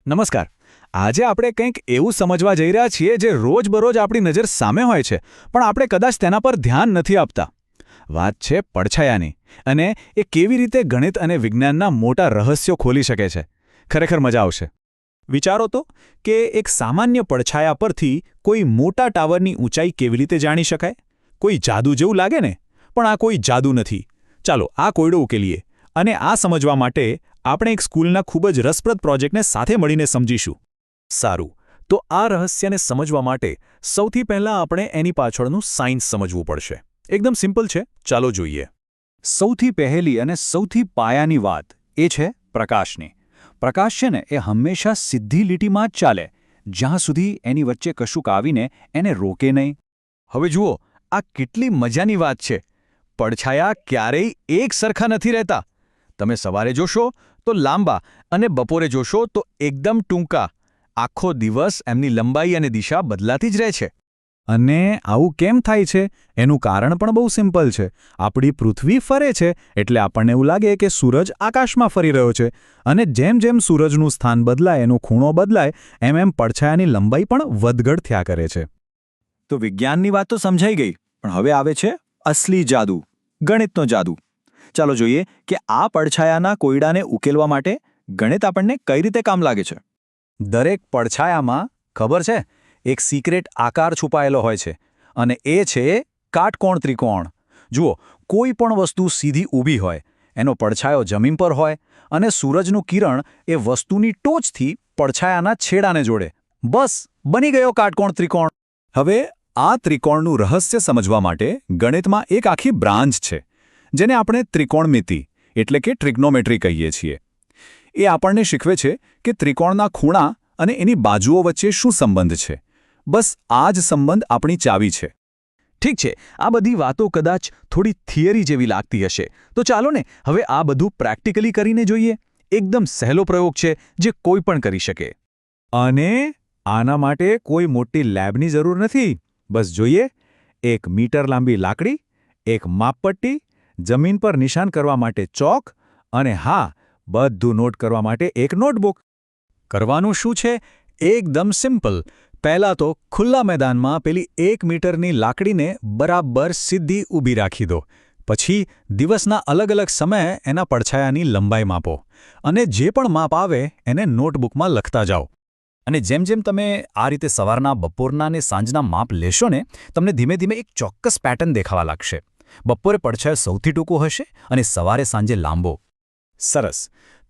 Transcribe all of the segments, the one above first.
નમસ્કાર. આજે આપણે કંઈક એવું સમજવા જઈ રહ્યા છીએ જે રોજબરોજ આપણી નજર સામે હોય છે, પણ આપણે કદાચ તેના પર ધ્યાન નથી આપતા. વાત છે પડછાયાની, અને એ કેવી રીતે ગણિત અને વિજ્ઞાનના મોટા રહસ્યો ખોલી શકે છે. ખરેખર મજા આવશે. વિચારો તો કે એક સામાન્ય પડછાયા પરથી કોઈ મોટા ટાવરની ઊંચાઈ કેવી રીતે જાણી શકાય? કોઈ જાદુ જેવું લાગે ને? પણ આ કોઈ જાદુ નથી. ચાલો આ કોયડો ઉકેલીએ. અને આ સમજવા માટે આપણે એક સ્કૂલના ખૂબ જ રસપ્રદ પ્રોજેક્ટને સાથે મળીને સમજીશું. સારું, તો આ રહસ્યને સમજવા માટે સૌથી પહેલાં આપણે એની પાછળનું સાયન્સ સમજવું પડશે. એકદમ સિમ્પલ છે, ચાલો જોઈએ. સૌથી પહેલી અને સૌથી પાયાની વાત એ છે પ્રકાશની. પ્રકાશ છે ને એ હંમેશા સીધી લીટીમાં જ ચાલે, જ્યાં સુધી એની વચ્ચે કશુંક આવીને એને રોકે નહીં. હવે જુઓ, આ કેટલી મજાની વાત છે. પડછાયા ક્યારેય એક સરખા નથી રહેતા. તમે સવારે જોશો તો લાંબા અને બપોરે જોશો તો એકદમ ટૂંકા. આખો દિવસ એમની લંબાઈ અને દિશા બદલાતી જ રહે છે. અને આવું કેમ થાય છે? એનું કારણ પણ બહુ સિમ્પલ છે. આપણી પૃથ્વી ફરે છે એટલે આપણને એવું લાગે કે સૂરજ આકાશમાં ફરી રહ્યો છે, અને જેમ જેમ સૂરજનું સ્થાન બદલાય, એનો ખૂણો બદલાય, એમ એમ પડછાયાની લંબાઈ પણ વધઘટ થયા કરે છે. તો વિજ્ઞાનની વાત તો સમજાઈ ગઈ, પણ હવે આવે છે અસલી જાદુ, ગણિતનો જાદુ. ચાલો જોઈએ કે આ પડછાયાના કોયડાને ઉકેલવા માટે ગણિત આપણને કઈ રીતે કામ લાગે છે. દરેક પડછાયામાં, ખબર છે, એક સિક્રેટ આકાર છુપાયેલો હોય છે, અને એ છે કાટકોણ ત્રિકોણ. જુઓ, કોઈ પણ વસ્તુ સીધી ઊભી હોય, એનો પડછાયો જમીન પર હોય, અને સૂરજનું કિરણ એ વસ્તુની ટોચથી પડછાયાના છેડાને જોડે. બસ બની ગયો કાટકોણ ત્રિકોણ. હવે આ ત્રિકોણનું રહસ્ય સમજવા માટે ગણિતમાં એક આખી બ્રાન્ચ છે, જેને આપણે ત્રિકોણમિતિ એટલે કે ટ્રિગ્નોમેટ્રી કહીએ છીએ. એ આપણને શીખવે છે કે ત્રિકોણના ખૂણા અને એની બાજુઓ વચ્ચે શું સંબંધ છે. બસ આ જ સંબંધ આપણી ચાવી છે. ઠીક છે, આ બધી વાતો કદાચ થોડી થિયરી જેવી લાગતી હશે, તો ચાલો ને હવે આ બધું પ્રેક્ટિકલી કરીને જોઈએ. એકદમ સહેલો પ્રયોગ છે જે કોઈ પણ કરી શકે. અને આના માટે કોઈ મોટી લેબની જરૂર નથી. બસ જોઈએ, 1 મીટર લાંબી લાકડી, એક માપપટ્ટી, જમીન પર નિશાન કરવા માટે ચોક, અને હા, બધું નોટ કરવા માટે એક નોટબુક. કરવાનું શું છે? એકદમ સિમ્પલ. પહેલાં તો ખુલ્લા મેદાનમાં પેલી 1 મીટરની લાકડીને બરાબર સીધી ઊભી રાખી દો. પછી દિવસના અલગ અલગ સમયે એના પડછાયાની લંબાઈ માપો, અને જે પણ માપ આવે એને નોટબુકમાં લખતા જાઓ. અને જેમ જેમ તમે આ રીતે સવારના, બપોરના અને સાંજના માપ લેશો ને, તમને ધીમે ધીમે એક ચોક્કસ પેટર્ન દેખાવા લાગશે. બપોરે પડછાયો સૌથી ટૂંકો હશે અને સવારે સાંજે લાંબો. સરસ.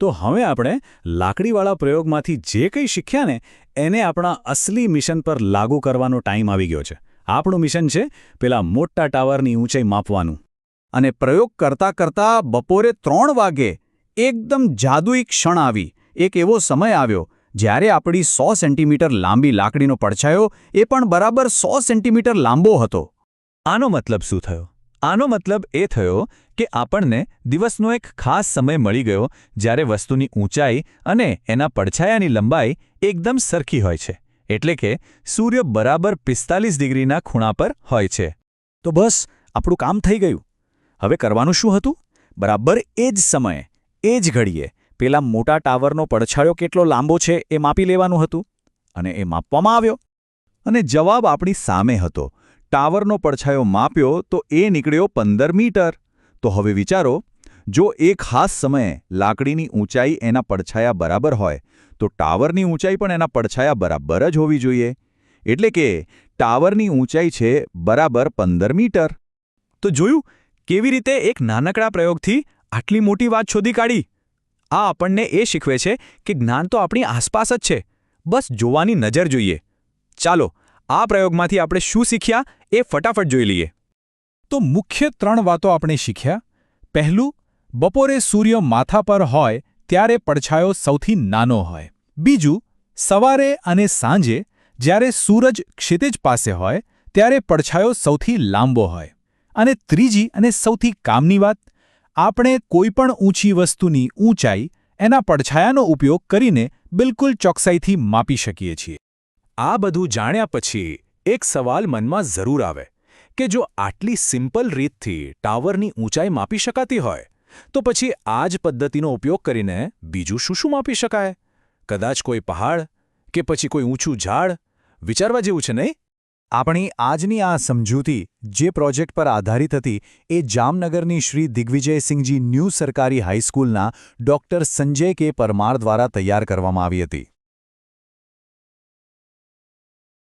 તો હવે આપણે લાકડીવાળા પ્રયોગમાંથી જે કંઈ શીખ્યા ને, એને આપણા અસલી મિશન પર લાગુ કરવાનો ટાઈમ આવી ગયો છે. આપણું મિશન છે પેલા મોટા ટાવરની ઊંચાઈ માપવાનું. અને પ્રયોગ કરતાં કરતાં બપોરે 3 વાગે એકદમ જાદુઈ ક્ષણ આવી. એક એવો સમય આવ્યો જ્યારે આપણી 100 સેન્ટીમીટર લાંબી લાકડીનો પડછાયો એ પણ બરાબર 100 સેન્ટીમીટર લાંબો હતો. આનો મતલબ શું થયો? આનો મતલબ એ થયો કે આપણને દિવસનો એક ખાસ સમય મળી ગયો જ્યારે વસ્તુની ઊંચાઈ અને એના પડછાયાની લંબાઈ એકદમ સરખી હોય છે. એટલે કે સૂર્ય બરાબર 45 ડિગ્રીના ખૂણા પર હોય છે. તો બસ આપણું કામ થઈ ગયું. હવે કરવાનું શું હતું? બરાબર એ જ સમયે, એ જ ઘડીએ પેલા મોટા ટાવરનો પડછાયો કેટલો લાંબો છે એ માપી લેવાનું હતું. અને એ માપવામાં આવ્યો. અને જવાબ આપણી સામે હતો. ટાવરનો પડછાયો માપ્યો તો એ નીકળ્યો 15 મીટર. તો હવે વિચારો, જો એક ખાસ સમયે લાકડીની ઊંચાઈ એના પડછાયા બરાબર હોય, તો ટાવરની ઊંચાઈ પણ એના પડછાયા બરાબર જ હોવી જોઈએ. એટલે કે ટાવરની ઊંચાઈ છે બરાબર 15 મીટર. તો જોયું કેવી રીતે એક નાનકડા પ્રયોગથી આટલી મોટી વાત શોધી કાઢી? આ આપણને એ શીખવે છે કે જ્ઞાન તો આપણી આસપાસ જ છે, બસ જોવાની નજર જોઈએ. ચાલો આ પ્રયોગમાંથી આપણે શું શીખ્યા એ ફટાફટ જોઈ લઈએ. તો મુખ્ય 3 વાતો આપણે શીખ્યા. પહેલું, બપોરે સૂર્ય માથા પર હોય ત્યારે પડછાયો સૌથી નાનો હોય. બીજું, સવારે અને સાંજે જ્યારે સૂરજ ક્ષિતિજ પાસે હોય ત્યારે પડછાયો સૌથી લાંબો હોય. અને ત્રીજી અને સૌથી કામની વાત, આપણે કોઈપણ ઊંચી વસ્તુની ઊંચાઈ એના પડછાયાનો ઉપયોગ કરીને બિલકુલ ચોકસાઈથી માપી શકીએ છીએ. આ બધું જાણ્યા પછી એક સવાલ મનમાં જરૂર આવે કે જો આટલી સિમ્પલ રીતથી ટાવરની ઊંચાઈ માપી શકાતી હોય, તો પછી આ જ પદ્ધતિનો ઉપયોગ કરીને બીજું શું શું માપી શકાય? કદાચ કોઈ પહાડ કે પછી કોઈ ઊંચું ઝાડ વિચારવા જેવું છે નહીં? આપણી આજની આ સમજૂતી જે પ્રોજેક્ટ પર આધારિત હતી એ જામનગરની શ્રી દિગ્વિજયસિંહજી ન્યૂ સરકારી હાઈસ્કૂલના ડૉક્ટર સંજય કે પરમાર દ્વારા તૈયાર કરવામાં આવી હતી.